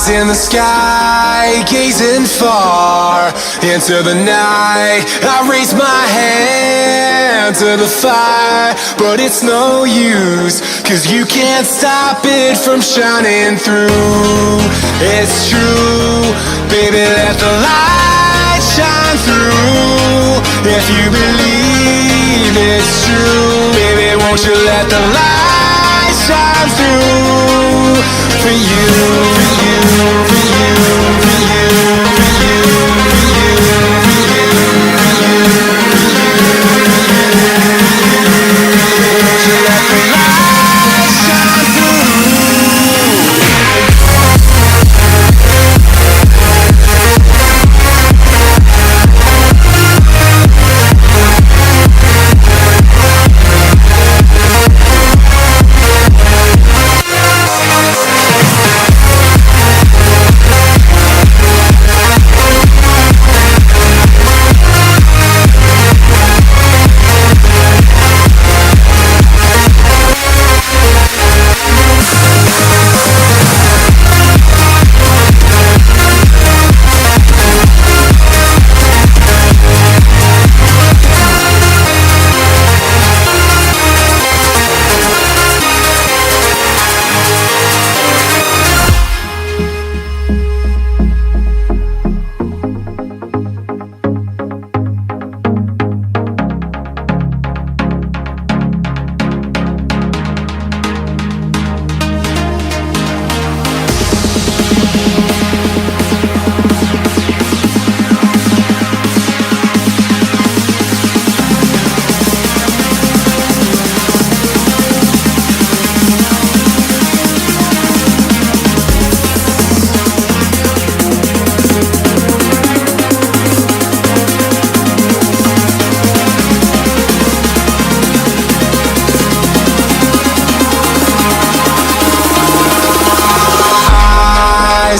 In the sky, gazing far into the night, I raise my hand to the fire, but it's no use, 'cause you can't stop it from shining through. It's true, baby, let the light shine through. If you believe it's true, baby, won't you let the light shine through for you, for you, for you, for you, for you, for you, for you, for you, won't you let the light shine through?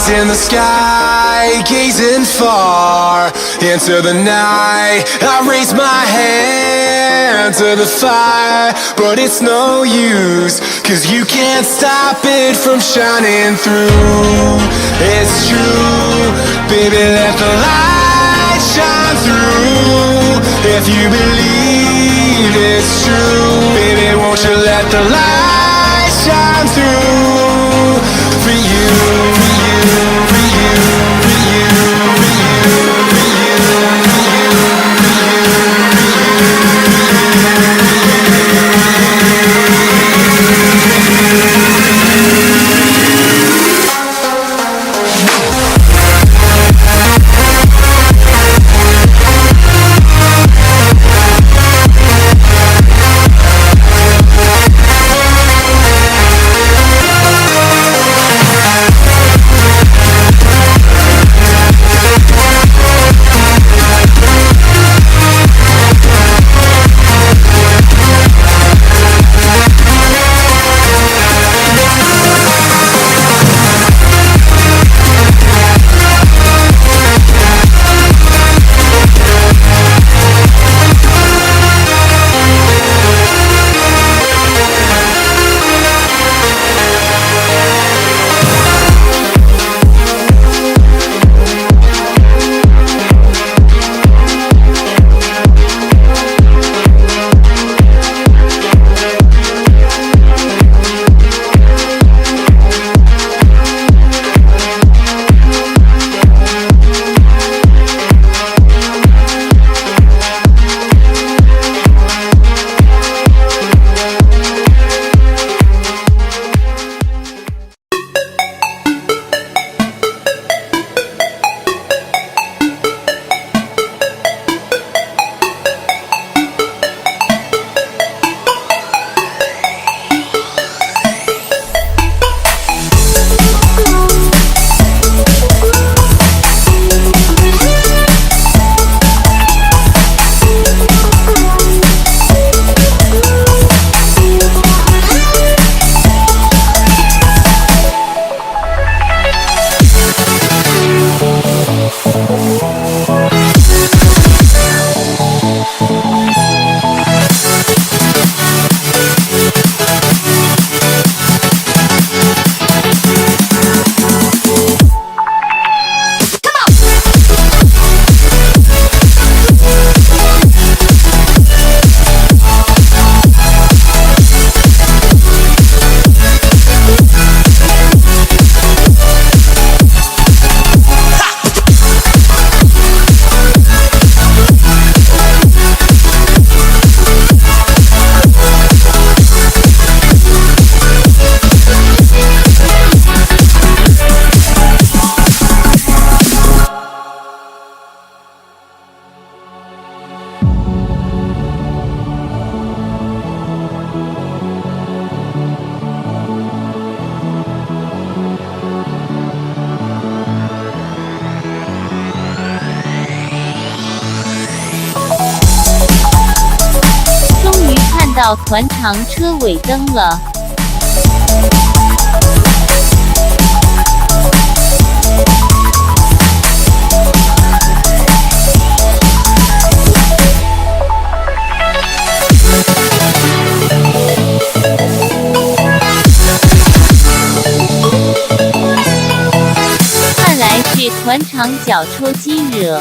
In the sky, gazing far into the night, I raise my hand to the fire, but it's no use, 'cause you can't stop it from shining through. It's true, baby, let the light shine through. If you believe it's true, baby, won't you let the light shine through for you, for you, for you, for you, for you, for you, for you, 到团长车尾灯了。看来是团长脚抽筋惹。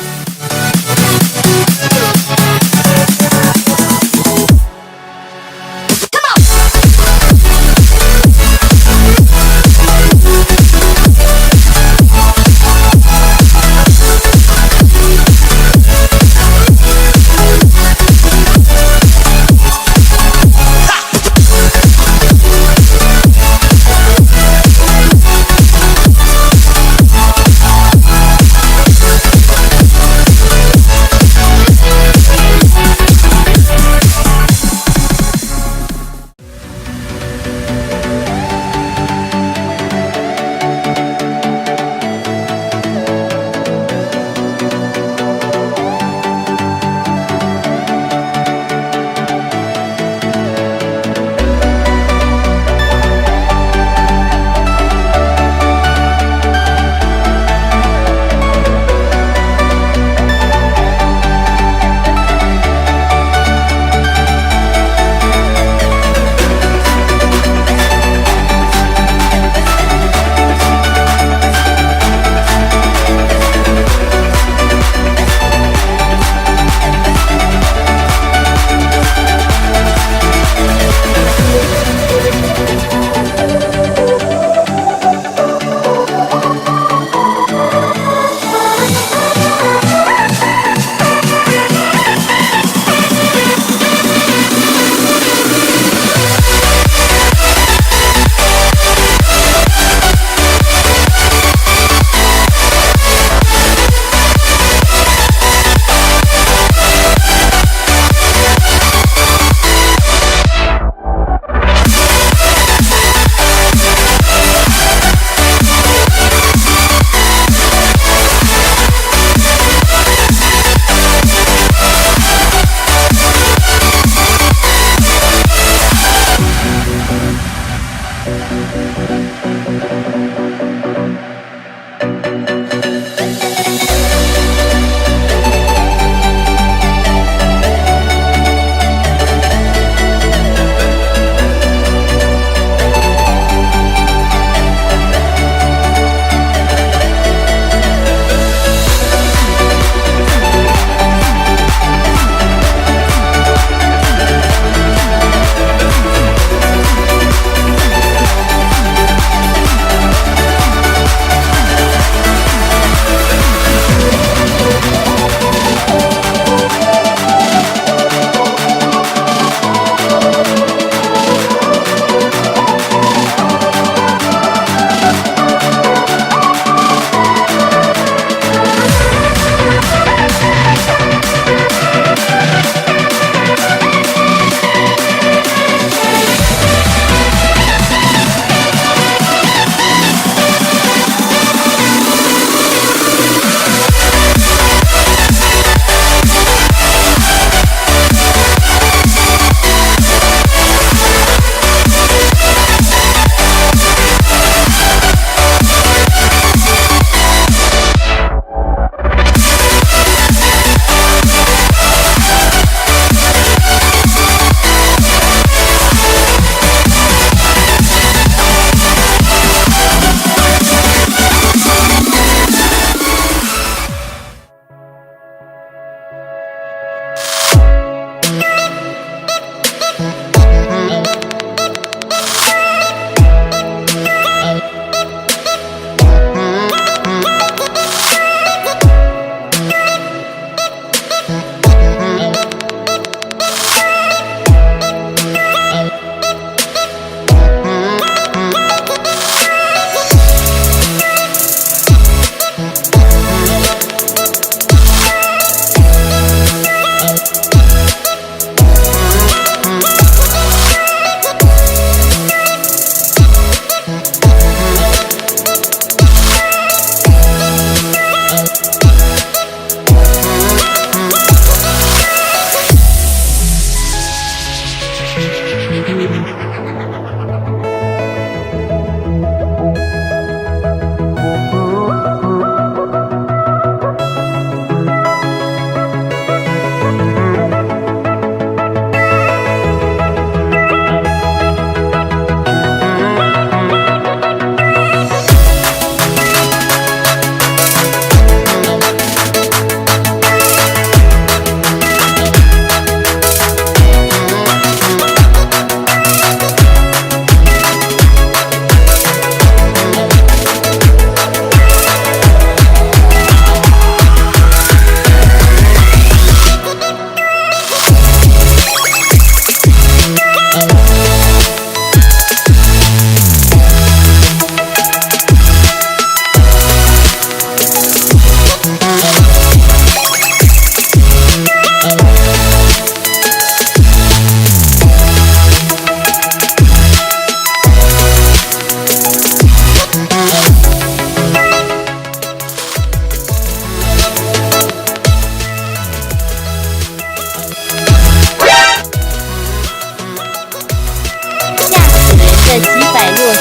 的几百落时，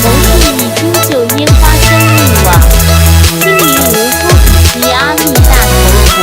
某处已经就烟花生命网，清明无多普济阿弥大头佛。